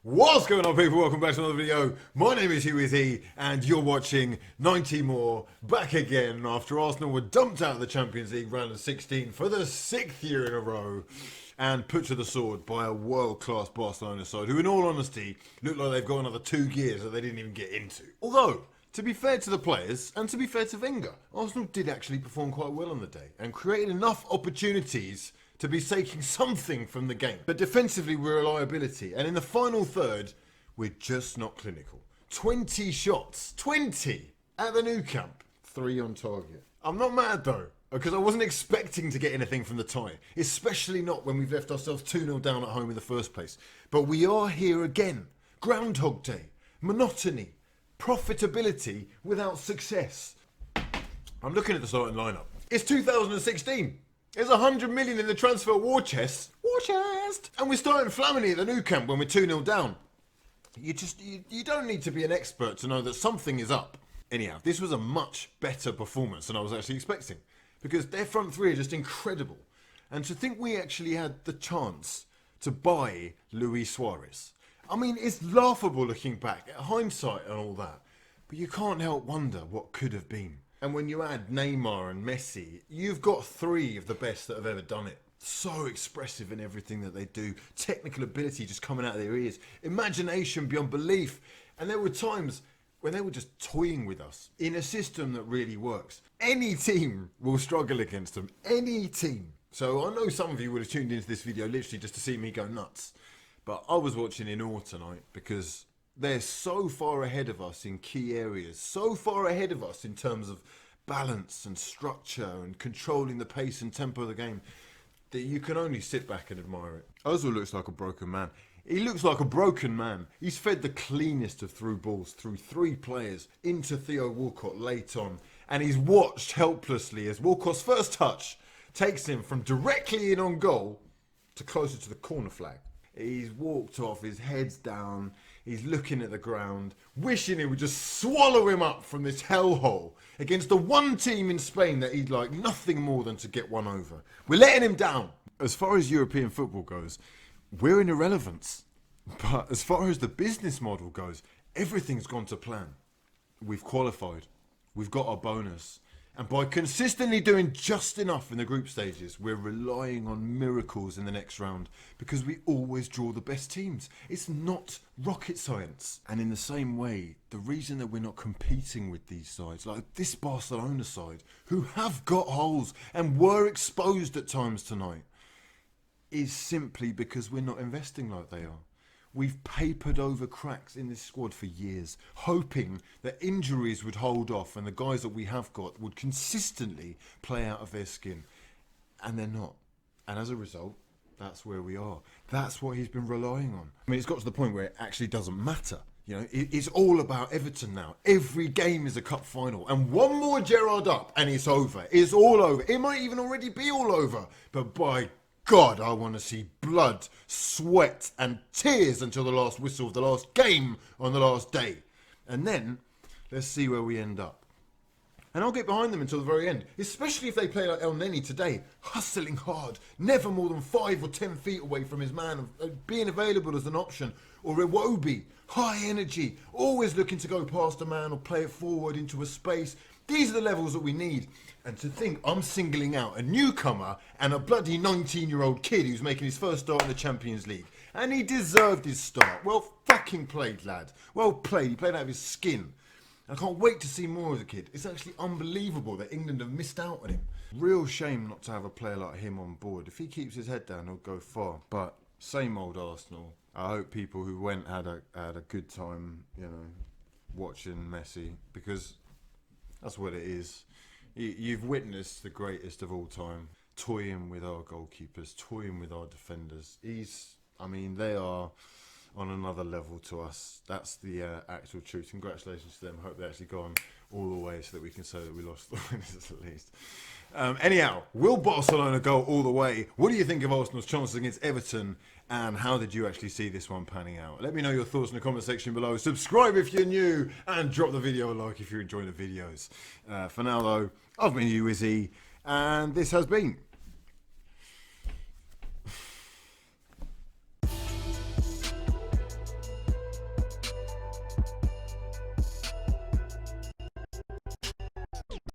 What's going on, people? Welcome back to another video. My name is hughwizzy and you're watching 90 More back again after Arsenal were dumped out of the Champions League round of 16 for the 6th year in a row and put to the sword by a world-class Barcelona side who, in all honesty, look like they've got another 2 gears that they didn't even get into. Although, to be fair to the players and to be fair to Wenger, Arsenal did actually perform quite well on the day and created enough opportunities to be taking something from the game. But defensively, we're a liability. And in the final third, we're just not clinical. 20 shots. 20 at the Nou Camp. 3 on target. I'm not mad though, because I wasn't expecting to get anything from the tie. Especially not when we've left ourselves 2-0 down at home in the first place. But we are here again. Groundhog Day. Monotony. Profitability without success. I'm looking at the starting lineup. It's 2016. There's 100 million in the transfer war chest. And we're starting Flamini at the Nou Camp when we're 2-0 down. You don't need to be an expert to know that something is up. Anyhow, this was a much better performance than I was actually expecting. Because their front three are just incredible. And to think we actually had the chance to buy Luis Suarez. I mean, it's laughable looking back at hindsight and all that. But you can't help wonder what could have been. And when you add Neymar and Messi, you've got 3 of the best that have ever done it. So expressive in everything that they do. Technical ability just coming out of their ears. Imagination beyond belief. And there were times when they were just toying with us in a system that really works. Any team will struggle against them. Any team. So I know some of you would have tuned into this video literally just to see me go nuts. But I was watching in awe tonight because they're so far ahead of us in key areas, so far ahead of us in terms of balance and structure and controlling the pace and tempo of the game, that you can only sit back and admire it. Ozil looks like a broken man. He looks like a broken man. He's fed the cleanest of through balls through 3 players into Theo Walcott late on, and he's watched helplessly as Walcott's first touch takes him from directly in on goal to closer to the corner flag. He's walked off, his head's down, he's looking at the ground, wishing he would just swallow him up from this hellhole against the one team in Spain that he'd like nothing more than to get one over. We're letting him down. As far as European football goes, we're in irrelevance. But as far as the business model goes, everything's gone to plan. We've qualified, we've got our bonus. And by consistently doing just enough in the group stages, we're relying on miracles in the next round because we always draw the best teams. It's not rocket science. And in the same way, the reason that we're not competing with these sides, like this Barcelona side, who have got holes and were exposed at times tonight, is simply because we're not investing like they are. We've papered over cracks in this squad for years, hoping that injuries would hold off and the guys that we have got would consistently play out of their skin. And they're not. And as a result, that's where we are. That's what he's been relying on. I mean, it's got to the point where it actually doesn't matter. You know, it's all about Everton now. Every game is a cup final. And one more Gerrard up and it's over. It's all over. It might even already be all over. But by God, I want to see blood, sweat and tears until the last whistle of the last game on the last day. And then, let's see where we end up. And I'll get behind them until the very end, especially if they play like El Neni today, hustling hard, never more than 5 or 10 feet away from his man, being available as an option. Or Iwobi, high energy, always looking to go past a man or play it forward into a space. These are the levels that we need. And to think I'm singling out a newcomer and a bloody 19-year-old kid who's making his first start in the Champions League. And he deserved his start. Well fucking played, lad. Well played. He played out of his skin. I can't wait to see more of the kid. It's actually unbelievable that England have missed out on him. Real shame not to have a player like him on board. If he keeps his head down, he'll go far. But same old Arsenal. I hope people who went had a good time, you know, watching Messi, because that's what it is. You've witnessed the greatest of all time toying with our goalkeepers, toying with our defenders. They are on another level to us. That's the actual truth. Congratulations to them. Hope they actually go on all the way so that we can say that we lost the winners at least. Anyhow, will Barcelona go all the way? What do you think of Arsenal's chances against Everton? And how did you actually see this one panning out? Let me know your thoughts in the comment section below. Subscribe if you're new and drop the video a like if you're enjoying the videos. For now though, I've been hughwizzy and this has been